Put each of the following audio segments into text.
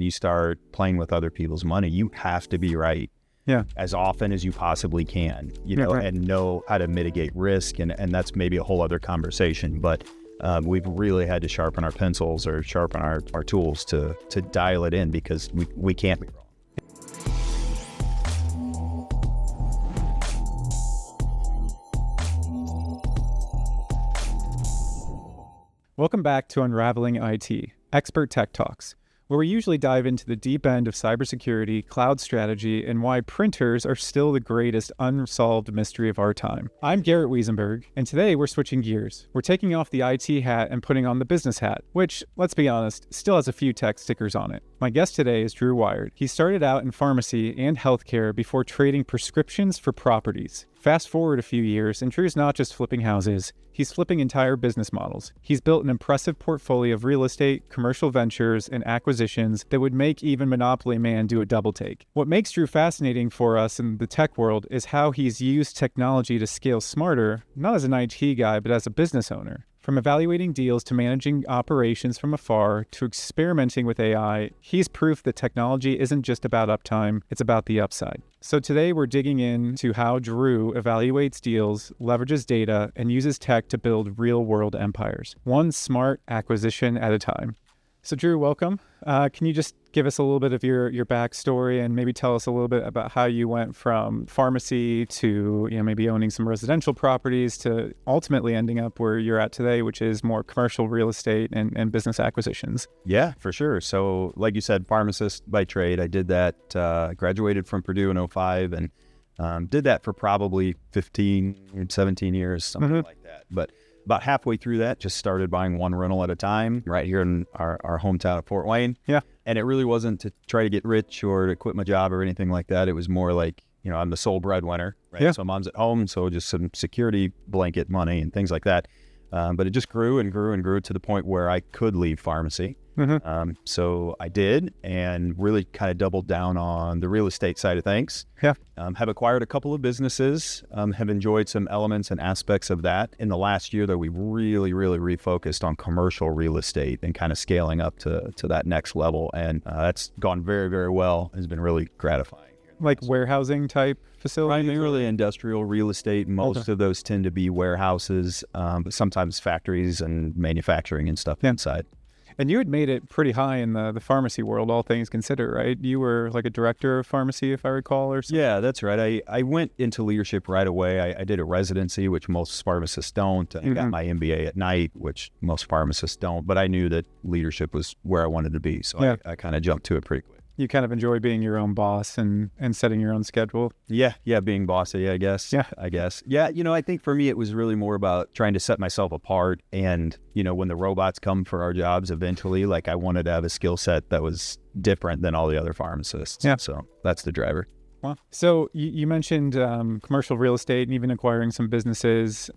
you start playing with other people's money, you have to be right as often as you possibly can, and know how to mitigate risk. And that's maybe a whole other conversation. But we've really had to sharpen our pencils or sharpen our tools to dial it in, because we can't be wrong. Welcome back to Unraveling IT, Expert Tech Talks, where we usually dive into the deep end of cybersecurity, cloud strategy, and why printers are still the greatest unsolved mystery of our time. I'm Garrett Wiesenberg, and today we're switching gears. We're taking off the IT hat and putting on the business hat, which, let's be honest, still has a few tech stickers on it. My guest today is Drew Wiard. He started out in pharmacy and healthcare before trading prescriptions for properties. Fast forward a few years, and Drew's not just flipping houses, he's flipping entire business models. He's built an impressive portfolio of real estate, commercial ventures, and acquisitions that would make even Monopoly Man do a double take. What makes Drew fascinating for us in the tech world is how he's used technology to scale smarter, not as an IT guy, but as a business owner. From evaluating deals to managing operations from afar to experimenting with AI, he's proof that technology isn't just about uptime, it's about the upside. So today we're digging into how Drew evaluates deals, leverages data, and uses tech to build real-world empires, one smart acquisition at a time. So Drew, welcome. Can you just give us a little bit of your backstory and maybe tell us a little bit about how you went from pharmacy to maybe owning some residential properties to ultimately ending up where you're at today, which is more commercial real estate and business acquisitions? Yeah, for sure. So like you said, pharmacist by trade. I did that, graduated from Purdue in 2005 and did that for probably 15, 17 years, something like that. But about halfway through that, just started buying one rental at a time right here in our hometown of Fort Wayne. Yeah. And it really wasn't to try to get rich or to quit my job or anything like that. It was more like, I'm the sole breadwinner, right? Yeah. So mom's at home, so just some security blanket money and things like that. But it just grew and grew and grew to the point where I could leave pharmacy. So I did, and really kind of doubled down on the real estate side of things. Yeah. Have acquired a couple of businesses, have enjoyed some elements and aspects of that. In the last year, though, we really refocused on commercial real estate and kind of scaling up to that next level. And that's gone very, very well. It's been really gratifying. Like warehousing type facilities? Primarily industrial real estate. Most of those tend to be warehouses, but sometimes factories and manufacturing and stuff inside. And you had made it pretty high in the pharmacy world, all things considered, right? You were like a director of pharmacy, if I recall, or something? Yeah, that's right. I went into leadership right away. I did a residency, which most pharmacists don't. I got my MBA at night, which most pharmacists don't. But I knew that leadership was where I wanted to be. So I kind of jumped to it pretty quick. You kind of enjoy being your own boss and setting your own schedule. Yeah, being bossy, I guess. Yeah, I think for me, it was really more about trying to set myself apart. And, when the robots come for our jobs eventually, like I wanted to have a skill set that was different than all the other pharmacists. Yeah. So that's the driver. Wow. So you mentioned commercial real estate and even acquiring some businesses.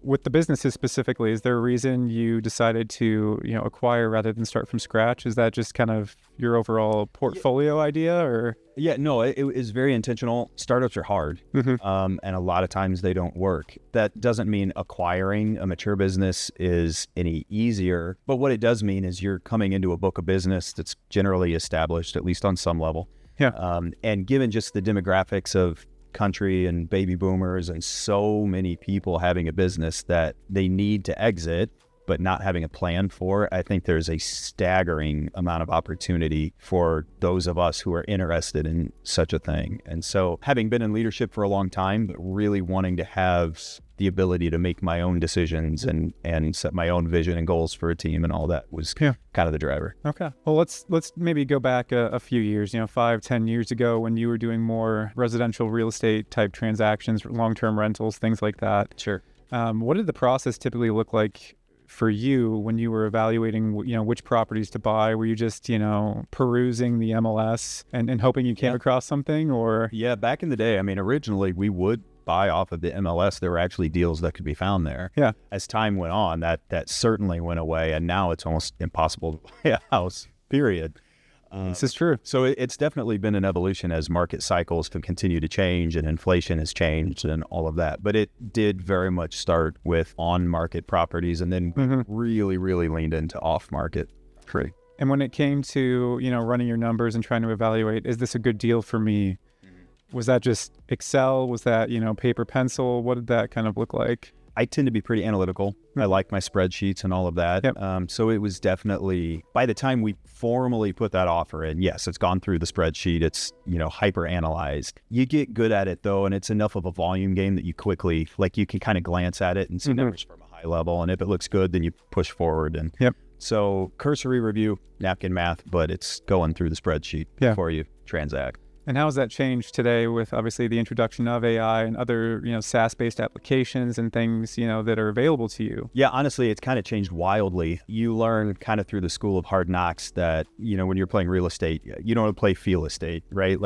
With the businesses specifically, is there a reason you decided to acquire rather than start from scratch? Is that just kind of your overall portfolio idea, or? Yeah, no, it is very intentional. Startups are hard, and a lot of times they don't work. That doesn't mean acquiring a mature business is any easier, but what it does mean is you're coming into a book of business that's generally established, at least on some level. Yeah. And given just the demographics of country and baby boomers and so many people having a business that they need to exit, but not having a plan for, I think there's a staggering amount of opportunity for those of us who are interested in such a thing. And so having been in leadership for a long time, but really wanting to have the ability to make my own decisions and set my own vision and goals for a team and all that was kind of the driver. Okay. Well, let's maybe go back a few years, 5-10 years ago when you were doing more residential real estate type transactions, long-term rentals, things like that. Sure. What did the process typically look like for you when you were evaluating, which properties to buy? Were you just, perusing the MLS and hoping you came across something, or? Yeah, back in the day, originally we would buy off of the MLS. There were actually deals that could be found there. Yeah. As time went on, that certainly went away, and now it's almost impossible to buy a house, period. This is true. So it's definitely been an evolution as market cycles can continue to change and inflation has changed and all of that. But it did very much start with on-market properties and then really leaned into off-market. And when it came to, running your numbers and trying to evaluate, is this a good deal for me? Was that just Excel? Was that, paper, pencil? What did that kind of look like? I tend to be pretty analytical. I like my spreadsheets and all of that. Yep. So it was definitely, by the time we formally put that offer in, yes, it's gone through the spreadsheet. It's, hyper analyzed. You get good at it though, and it's enough of a volume game that you quickly, you can kind of glance at it and see numbers from a high level. And if it looks good, then you push forward. And so cursory review, napkin math, but it's going through the spreadsheet before you transact. And how has that changed today with obviously the introduction of AI and other, SaaS-based applications and things, that are available to you? Yeah, honestly, it's kind of changed wildly. You learn kind of through the school of hard knocks that, when you're playing real estate, you don't want to play feel estate, right?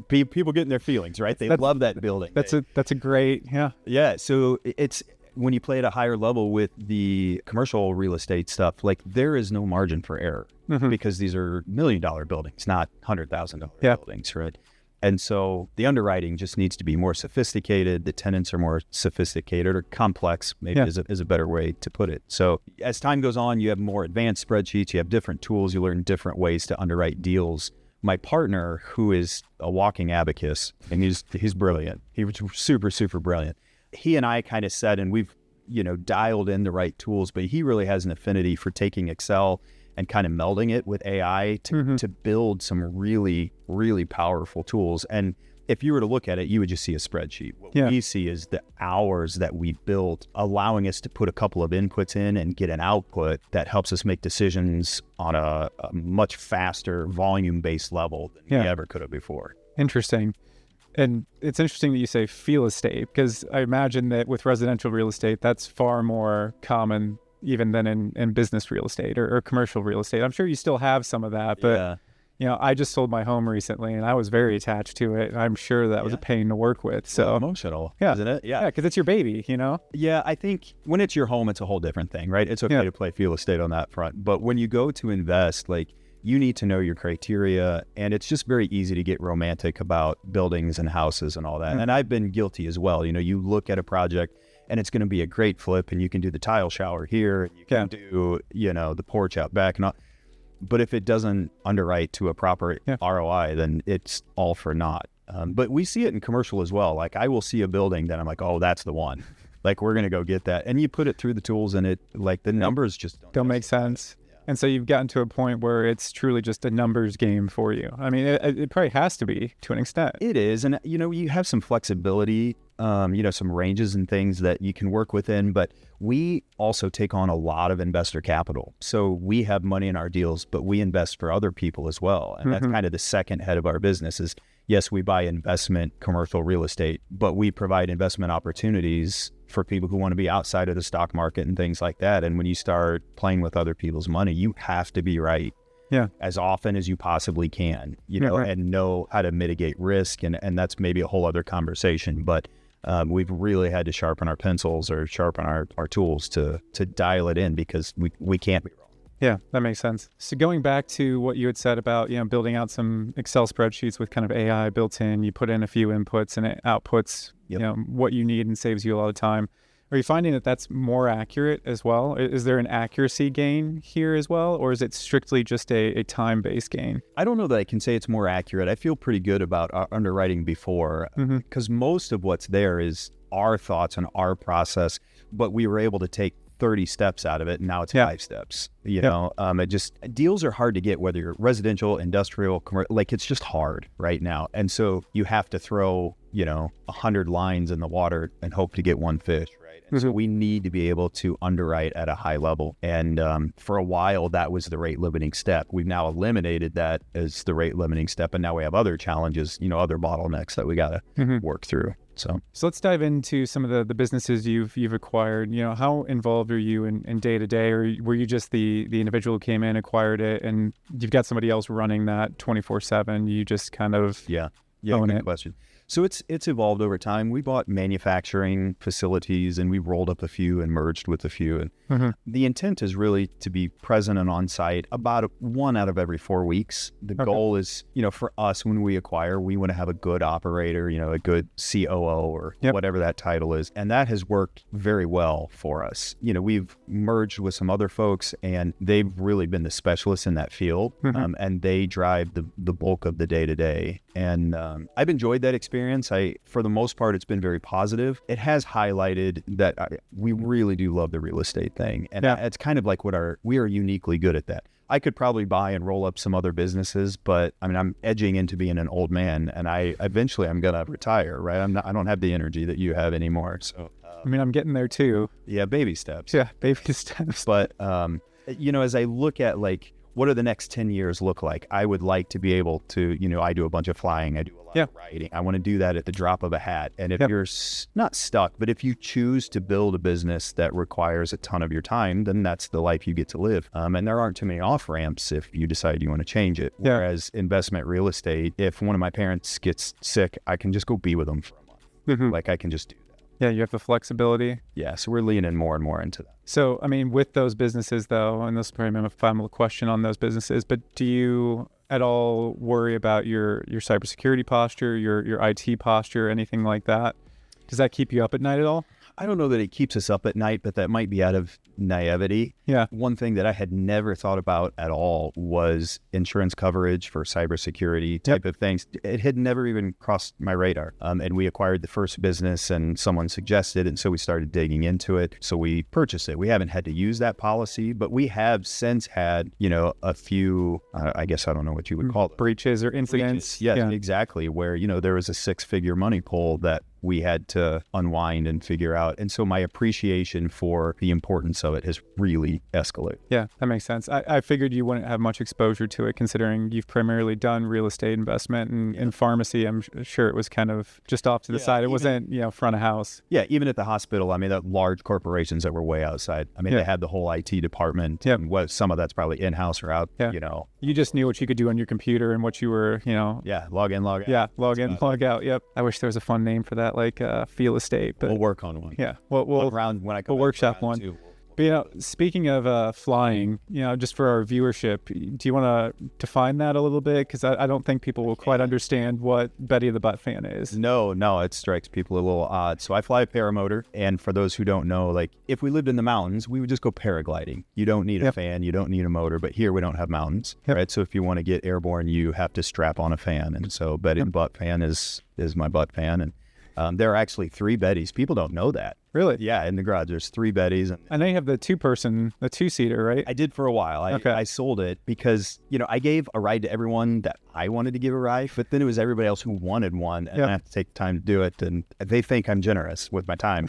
People get in their feelings, right? They love that building. That's a great, Yeah, so it's, when you play at a higher level with the commercial real estate stuff, there is no margin for error because these are $1 million buildings, not $100,000 buildings, right? And so the underwriting just needs to be more sophisticated. The tenants are more sophisticated or complex, maybe is a better way to put it. So as time goes on, you have more advanced spreadsheets, you have different tools, you learn different ways to underwrite deals. My partner, who is a walking abacus, and he's brilliant. He was super, super brilliant. He and I kind of said, and we've, dialed in the right tools, but he really has an affinity for taking Excel and kind of melding it with AI to build some really, really powerful tools. And if you were to look at it, you would just see a spreadsheet. What we see is the hours that we built, allowing us to put a couple of inputs in and get an output that helps us make decisions on a much faster volume-based level than we ever could have before. Interesting. And it's interesting that you say feel estate, because I imagine that with residential real estate, that's far more common even than in business real estate or commercial real estate. I'm sure you still have some of that, but I just sold my home recently and I was very attached to it. I'm sure that was a pain to work with. So emotional, isn't it? Yeah, because it's your baby, Yeah, I think when it's your home, it's a whole different thing, right? It's okay to play feel estate on that front. But when you go to invest, you need to know your criteria, and it's just very easy to get romantic about buildings and houses and all that. And I've been guilty as well. You look at a project and it's going to be a great flip, and you can do the tile shower here, and you can do, the porch out back and all. But if it doesn't underwrite to a proper ROI, then it's all for naught. But we see it in commercial as well. I will see a building that I'm like, oh, that's the one. We're going to go get that. And you put it through the tools and it, the numbers just don't make sense. And so you've gotten to a point where it's truly just a numbers game for you. I mean, it probably has to be to an extent. It is. And, you have some flexibility, some ranges and things that you can work within. But we also take on a lot of investor capital. So we have money in our deals, but we invest for other people as well. And that's kind of the second head of our business is, yes, we buy investment commercial real estate, but we provide investment opportunities for people who want to be outside of the stock market and things like that. And when you start playing with other people's money, you have to be right as often as you possibly can, and know how to mitigate risk. And that's maybe a whole other conversation, but we've really had to sharpen our pencils or sharpen our tools to dial it in because we can't be wrong. Yeah, that makes sense. So going back to what you had said about, building out some Excel spreadsheets with kind of AI built in, you put in a few inputs and it outputs, what you need and saves you a lot of time. Are you finding that that's more accurate as well? Is there an accuracy gain here as well? Or is it strictly just a time-based gain? I don't know that I can say it's more accurate. I feel pretty good about our underwriting before because most of what's there is our thoughts and our process, but we were able to take 30 steps out of it, and now it's 5 steps. It just, deals are hard to get, whether you're residential, industrial, commercial, it's just hard right now. And so you have to throw, 100 lines in the water and hope to get one fish, right? And so we need to be able to underwrite at a high level. And for a while, that was the rate limiting step. We've now eliminated that as the rate limiting step. And now we have other challenges, other bottlenecks that we got to work through. So let's dive into some of the businesses you've acquired. How involved are you in day to day, or were you just the individual who came in, acquired it, and you've got somebody else running that 24/7? You just kind of good own it. Question. So it's evolved over time. We bought manufacturing facilities and we rolled up a few and merged with a few. And the intent is really to be present and on site about one out of every 4 weeks. The goal is, for us, when we acquire, we want to have a good operator, a good COO or whatever that title is. And that has worked very well for us. We've merged with some other folks and they've really been the specialists in that field. And they drive the bulk of the day-to-day. And I've enjoyed that experience. For the most part, it's been very positive. It has highlighted that we really do love the real estate thing. And it's kind of like we are uniquely good at that. I could probably buy and roll up some other businesses, but I'm edging into being an old man, and eventually I'm going to retire, right? I don't have the energy that you have anymore. So, I'm getting there too. Yeah, baby steps. Yeah, baby steps. But, as I look at what do the next 10 years look like? I would like to be able to, I do a bunch of flying. I do a lot of writing. I want to do that at the drop of a hat. And if you're not stuck, but if you choose to build a business that requires a ton of your time, then that's the life you get to live. And there aren't too many off-ramps if you decide you want to change it. Whereas investment real estate, if one of my parents gets sick, I can just go be with them for a month. I can just do that. Yeah, you have the flexibility. Yeah, so we're leaning more and more into that. So, with those businesses though, and this is probably my final question on those businesses, but do you at all worry about your cybersecurity posture, your IT posture, anything like that? Does that keep you up at night at all? I don't know that it keeps us up at night, but that might be out of naivety. Yeah. One thing that I had never thought about at all was insurance coverage for cybersecurity type of things. It had never even crossed my radar. And we acquired the first business and someone suggested, and so we started digging into it. So we purchased it. We haven't had to use that policy, but we have since had, a few, I guess I don't know what you would call them. Breaches or incidents. Yes, exactly. Where, there was a 6-figure money pull that we had to unwind and figure out. And so my appreciation for the importance of it has really escalated. Yeah, that makes sense. I figured you wouldn't have much exposure to it considering you've primarily done real estate investment and in pharmacy. I'm sure it was kind of just off to the side. It wasn't, front of house. Yeah, even at the hospital, the large corporations that were way outside. They had the whole IT department. Yeah. And some of that's probably in-house or out, You just knew what you could do on your computer and what you were, Yeah, log in, log out. Yeah, log in, log out. Yep. I wish there was a fun name for that, like Feel Estate. But we'll work on one. Yeah, we'll around when I come we'll workshop one. Too. But speaking of flying, just for our viewership, do you want to define that a little bit? Because I don't think people will quite understand what Betty the Butt Fan is. No, it strikes people a little odd. So I fly a paramotor, and for those who don't know, if we lived in the mountains, we would just go paragliding. You don't need a fan, you don't need a motor, but here we don't have mountains, right? So if you want to get airborne, you have to strap on a fan, and so Betty the Butt Fan is my butt fan, and there are actually 3 Bettys. People don't know that. Really? Yeah, in the garage, there's 3 Bettys. And I know you have the 2-seater, right? I did for a while. I sold it because, I gave a ride to everyone that I wanted to give a ride, but then it was everybody else who wanted one, and I have to take time to do it. And they think I'm generous with my time.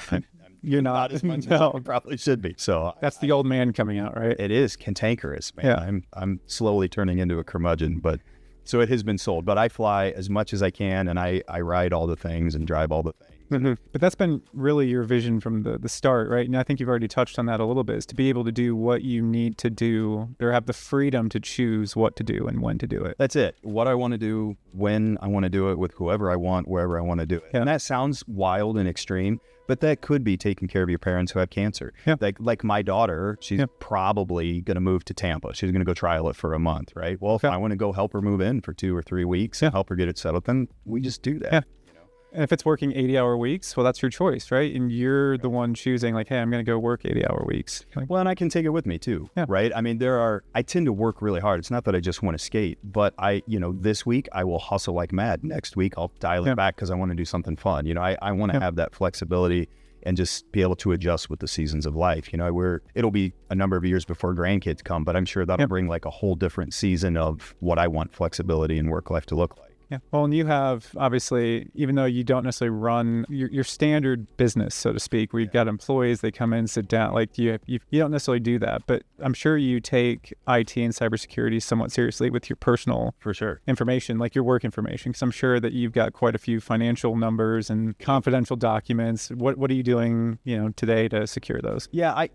You're not as much as I probably should be. So that's the old man coming out, right? It is cantankerous, man. Yeah. I'm slowly turning into a curmudgeon, but so it has been sold. But I fly as much as I can, and I ride all the things and drive all the things. But that's been really your vision from the start, right? And I think you've already touched on that a little bit, is to be able to do what you need to do, or have the freedom to choose what to do and when to do it. That's it. What I want to do, when I want to do it, with whoever I want, wherever I want to do it. Yeah. And that sounds wild and extreme, but that could be taking care of your parents who have cancer. Yeah. Like my daughter, she's probably going to move to Tampa. She's going to go trial it for a month, right? Well, if I want to go help her move in for 2 or 3 weeks and help her get it settled, then we just do that. Yeah. And if it's working 80-hour weeks, well, that's your choice, right? And you're the one choosing, hey, I'm going to go work 80-hour weeks. Well, and I can take it with me too, right? I tend to work really hard. It's not that I just want to skate, but this week I will hustle like mad. Next week I'll dial it back because I want to do something fun. I want to have that flexibility and just be able to adjust with the seasons of life. It'll be a number of years before grandkids come, but I'm sure that'll bring a whole different season of what I want flexibility and work life to look like. Yeah. Well, and you have, obviously, even though you don't necessarily run your standard business, so to speak, where you've got employees, they come in, sit down, you don't necessarily do that. But I'm sure you take IT and cybersecurity somewhat seriously with your personal information, like your work information, because I'm sure that you've got quite a few financial numbers and confidential documents. What are you doing, today to secure those? Yeah,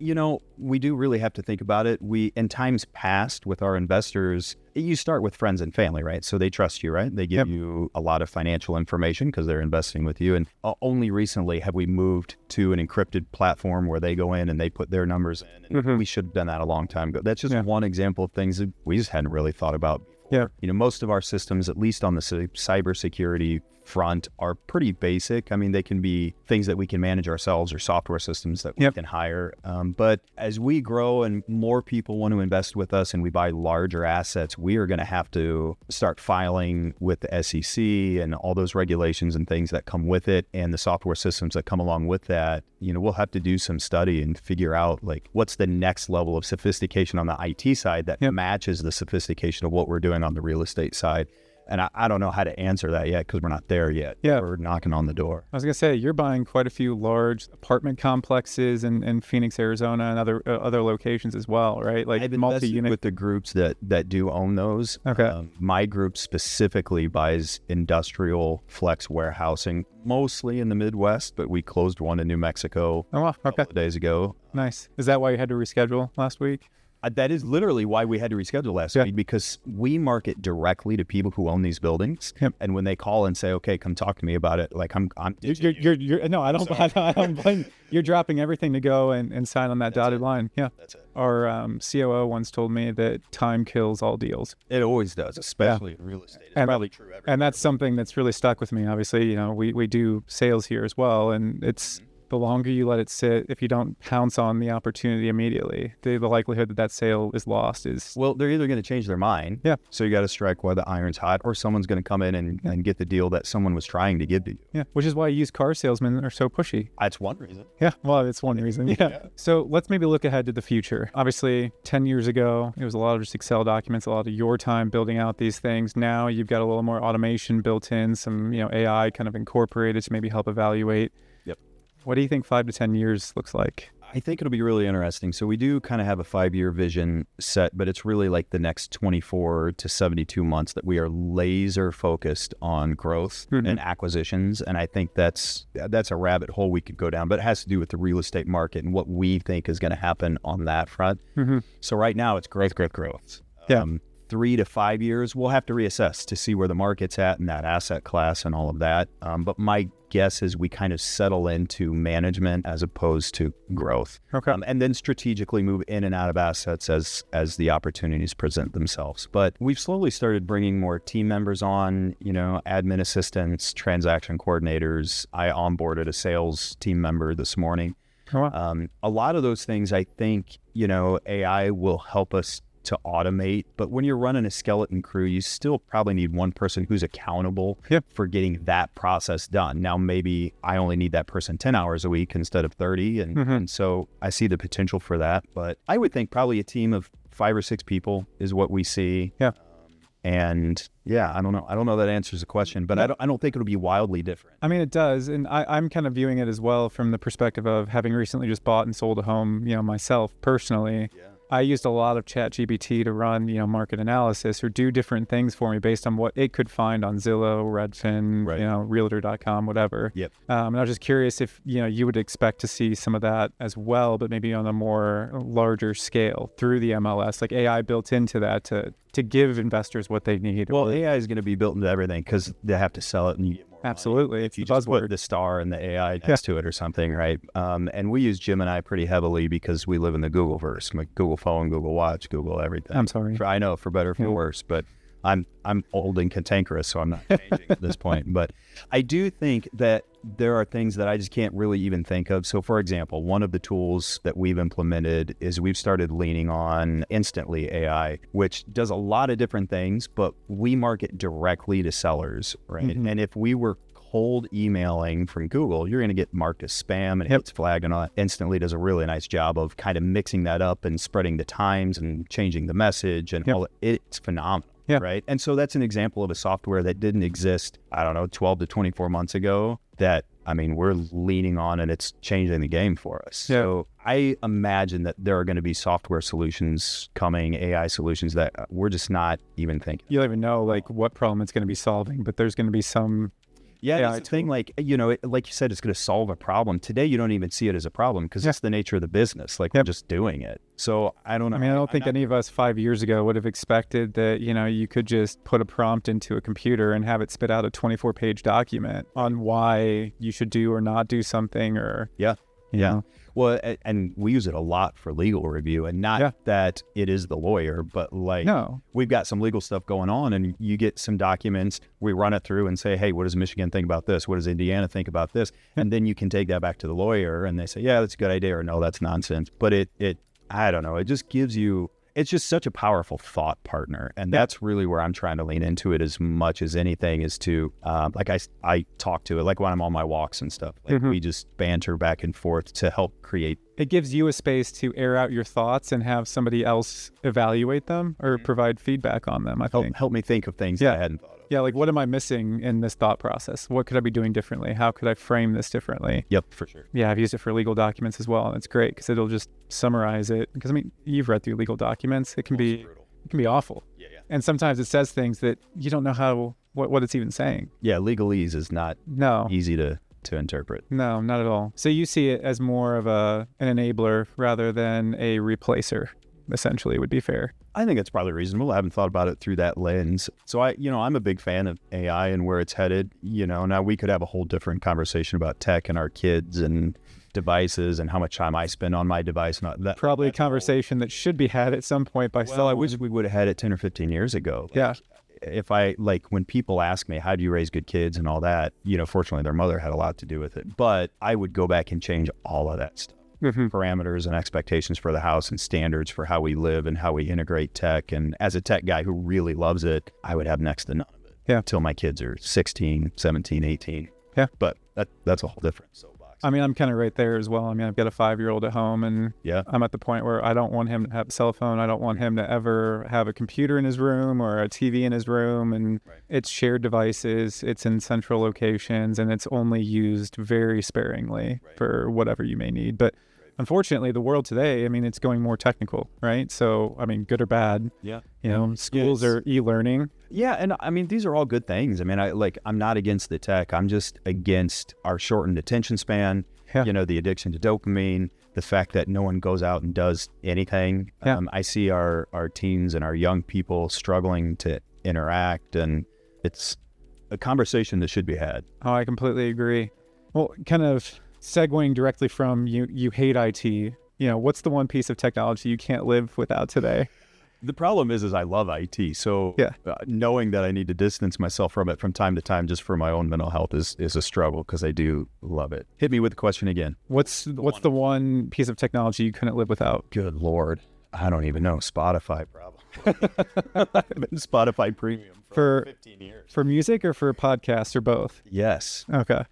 we do really have to think about it. In times past with our investors, you start with friends and family, right? So they trust you, right? They give you a lot of financial information because they're investing with you. And only recently have we moved to an encrypted platform where they go in and they put their numbers in. And we should have done that a long time ago. That's just one example of things that we just hadn't really thought about before. You know, most of our systems, at least on the cybersecurity front, are pretty basic. I mean, they can be things that we can manage ourselves or software systems that we can hire. But as we grow and more people want to invest with us and we buy larger assets, we are going to have to start filing with the SEC and all those regulations and things that come with it and the software systems that come along with that. You know, we'll have to do some study and figure out like what's the next level of sophistication on the IT side that matches the sophistication of what we're doing on the real estate side. And I don't know how to answer that yet because we're not there yet. We're knocking on the door. I was going to say, you're buying quite a few large apartment complexes in Phoenix, Arizona, and other locations as well, right? Like I've invested multi-unit with the groups that do own those. My group specifically buys industrial flex warehousing, mostly in the Midwest, but we closed one in New Mexico a couple of days ago. Nice. Is that why you had to reschedule last week? That is literally why we had to reschedule last week, because we market directly to people who own these buildings. And when they call and say, "Okay, come talk to me about it," like you're no, I don't blame you. You're dropping everything to go and sign on that dotted line. That's it. Our COO once told me that time kills all deals. It always does, especially in real estate. It's probably true everywhere. And that's something that's really stuck with me. Obviously, you know, we do sales here as well, and it's the longer you let it sit, if you don't pounce on the opportunity immediately, the likelihood that sale is lost is... Well, they're either going to change their mind. So you got to strike while the iron's hot, or someone's going to come in and get the deal that someone was trying to give to you. Which is why used car salesmen are so pushy. That's one reason. Well, it's one reason. So let's maybe look ahead to the future. Obviously, 10 years ago, it was a lot of just Excel documents, a lot of your time building out these things. Now you've got a little more automation built in, some AI kind of incorporated to maybe help evaluate. What do you think 5 to 10 years looks like? I think it'll be really interesting. So we do kind of have a 5-year vision set, but it's really like the next 24 to 72 months that we are laser focused on growth and acquisitions. And I think that's a rabbit hole we could go down, but it has to do with the real estate market and what we think is going to happen on that front. So right now it's growth. 3 to 5 years, we'll have to reassess to see where the market's at in that asset class and all of that. But my guess is we kind of settle into management as opposed to growth. And then strategically move in and out of assets as the opportunities present themselves. But we've slowly started bringing more team members on, admin assistants, transaction coordinators. I onboarded a sales team member this morning. A lot of those things, I think, AI will help us to automate, but when you're running a skeleton crew, you still probably need one person who's accountable for getting that process done. Now, maybe I only need that person 10 hours a week instead of 30. And so I see the potential for that, but I would think probably a team of 5 or 6 people is what we see. And I don't know that answers the question, but I don't think it'll be wildly different. I mean, it does. And I'm kind of viewing it as well from the perspective of having recently just bought and sold a home, myself personally. I used a lot of ChatGPT to run, market analysis or do different things for me based on what it could find on Zillow, Redfin, Realtor.com, whatever. And I was just curious if, you would expect to see some of that as well, but maybe on a more larger scale through the MLS, like AI built into that to give investors what they need. Well, AI is going to be built into everything because they have to sell it and you get more Absolutely. money. If you just put the star and the AI next to it or something, right? And we use Gemini pretty heavily because we live in the Googleverse, like Google Phone, Google Watch, Google everything. I'm sorry. I know, for better or for worse, but I'm old and cantankerous, so I'm not changing at this point. But I do think that there are things that I just can't really even think of. So, for example, one of the tools that we've implemented is we've started leaning on Instantly AI, which does a lot of different things, but we market directly to sellers, right? And if we were cold emailing from Google, you're going to get marked as spam and it's flagged and all that. Instantly does a really nice job of kind of mixing that up and spreading the times and changing the message and all. It's phenomenal. Right. And so that's an example of a software that didn't exist, 12 to 24 months ago that, we're leaning on and it's changing the game for us. So I imagine that there are going to be software solutions coming, AI solutions that we're just not even thinking. You don't even know what problem it's going to be solving, but there's going to be some Yeah, AI it's the thing, like, like you said, it's going to solve a problem. Today, you don't even see it as a problem because it's the nature of the business. Like, we're just doing it. So I don't know. I mean, I don't think any of us 5 years ago would have expected that, you could just put a prompt into a computer and have it spit out a 24-page document on why you should do or not do something, or Yeah. you know. Well, and we use it a lot for legal review, and not that it is the lawyer, but like, we've got some legal stuff going on, and you get some documents, we run it through and say, hey, what does Michigan think about this? What does Indiana think about this? And then you can take that back to the lawyer and they say, yeah, that's a good idea, or no, that's nonsense. But it I don't know, it just gives you, it's just such a powerful thought partner. And that's really where I'm trying to lean into it as much as anything, is to, like I talk to it, like when I'm on my walks and stuff, like we just banter back and forth to help create. It gives you a space to air out your thoughts and have somebody else evaluate them or provide feedback on them, I think. Help me think of things that I hadn't thought of. Yeah, like, what am I missing in this thought process? What could I be doing differently? How could I frame this differently? Yep, for sure. Yeah, I've used it for legal documents as well, and it's great because it'll just summarize it. Because, I mean, you've read through legal documents. It can be awful. Yeah. And sometimes it says things that you don't know what it's even saying. Yeah, legalese is not easy to interpret. No, not at all. So you see it as more of an enabler rather than a replacer, essentially, would be fair. I think it's probably reasonable. I haven't thought about it through that lens. So I'm a big fan of AI and where it's headed. Now we could have a whole different conversation about tech and our kids and devices and how much time I spend on my device. Probably a conversation that should be had at some point by someone. I wish we would have had it 10 or 15 years ago. If when people ask me, how do you raise good kids and all that, fortunately their mother had a lot to do with it, but I would go back and change all of that stuff. Parameters and expectations for the house and standards for how we live and how we integrate tech. And as a tech guy who really loves it, I would have next to none of it until my kids are 16, 17, 18. Yeah. But that's a whole different soapbox. I mean, I'm kind of right there as well. I mean, I've got a 5-year-old at home, and I'm at the point where I don't want him to have a cell phone. I don't want him to ever have a computer in his room or a TV in his room. And it's shared devices, it's in central locations, and it's only used very sparingly for whatever you may need. But unfortunately, the world today, I mean, it's going more technical, right? So, I mean, good or bad, schools are e-learning. Yeah, and I mean, these are all good things. I mean, I'm not against the tech. I'm just against our shortened attention span, the addiction to dopamine, the fact that no one goes out and does anything. I see our teens and our young people struggling to interact, and it's a conversation that should be had. Oh, I completely agree. Well, kind of segueing directly from you hate IT, what's the one piece of technology you can't live without today? The problem is I love IT. So knowing that I need to distance myself from it from time to time just for my own mental health is a struggle, because I do love it. Hit me with the question again. What's the one piece of technology you couldn't live without? Good Lord. I don't even know. Spotify, probably. I've been Spotify Premium for 15 years. For music or for podcasts or both? Yes. Okay.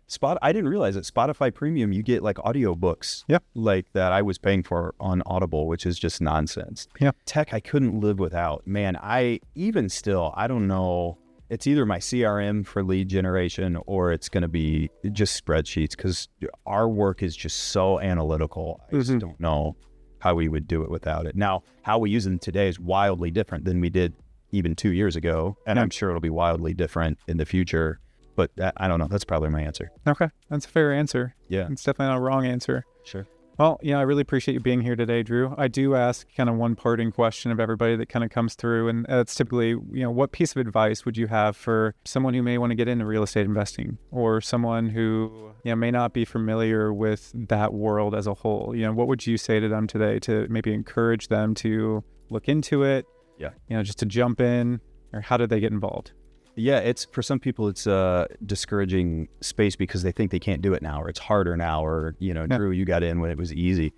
I didn't realize that Spotify Premium, you get like audiobooks like that I was paying for on Audible, which is just nonsense. Yeah. Tech, I couldn't live without. Man, I don't know. It's either my CRM for lead generation or it's going to be just spreadsheets, because our work is just so analytical. I just don't know how we would do it without it. Now, how we use them today is wildly different than we did even 2 years ago. And I'm sure it'll be wildly different in the future, but I don't know. That's probably my answer. Okay. That's a fair answer. Yeah. It's definitely not a wrong answer. Sure. Well, I really appreciate you being here today, Drew. I do ask kind of one parting question of everybody that kind of comes through, and it's typically, what piece of advice would you have for someone who may want to get into real estate investing, or someone who, may not be familiar with that world as a whole? What would you say to them today to maybe encourage them to look into it? Yeah. Just to jump in, or how did they get involved? Yeah, it's for some people it's a discouraging space because they think they can't do it now, or it's harder now, or Drew, you got in when it was easy.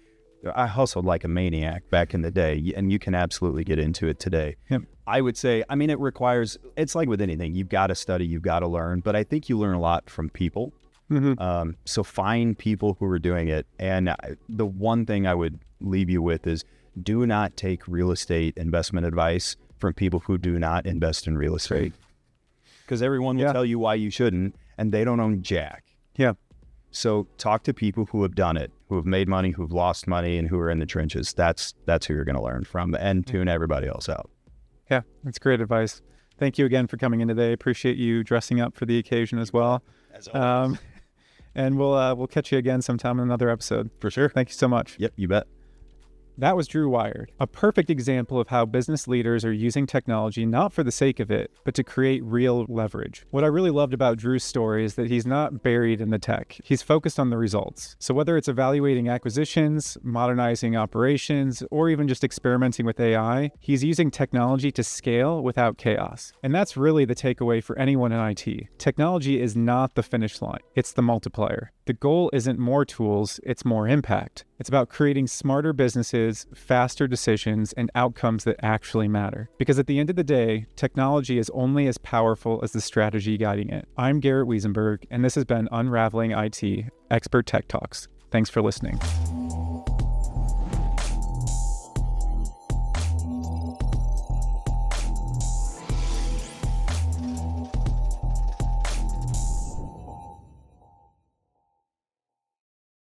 I hustled like a maniac back in the day, and you can absolutely get into it today. Yep. I would say, it's like with anything, you've got to study, you've got to learn, but I think you learn a lot from people. So find people who are doing it. And the one thing I would leave you with is, do not take real estate investment advice from people who do not invest in real estate. Because everyone will tell you why you shouldn't, and they don't own jack. Yeah. So talk to people who have done it, who have made money, who've lost money, and who are in the trenches. That's who you're going to learn from, and tune everybody else out. Yeah, that's great advice. Thank you again for coming in today. Appreciate you dressing up for the occasion as well. As always. And we'll catch you again sometime in another episode. For sure. Thank you so much. Yep, you bet. That was Drew Wiard, a perfect example of how business leaders are using technology not for the sake of it, but to create real leverage. What I really loved about Drew's story is that he's not buried in the tech. He's focused on the results. So whether it's evaluating acquisitions, modernizing operations, or even just experimenting with AI, he's using technology to scale without chaos. And that's really the takeaway for anyone in IT. Technology is not the finish line. It's the multiplier. The goal isn't more tools, it's more impact. It's about creating smarter businesses, faster decisions, and outcomes that actually matter. Because at the end of the day, technology is only as powerful as the strategy guiding it. I'm Garrett Wiesenberg, and this has been Unraveling IT, Expert Tech Talks. Thanks for listening.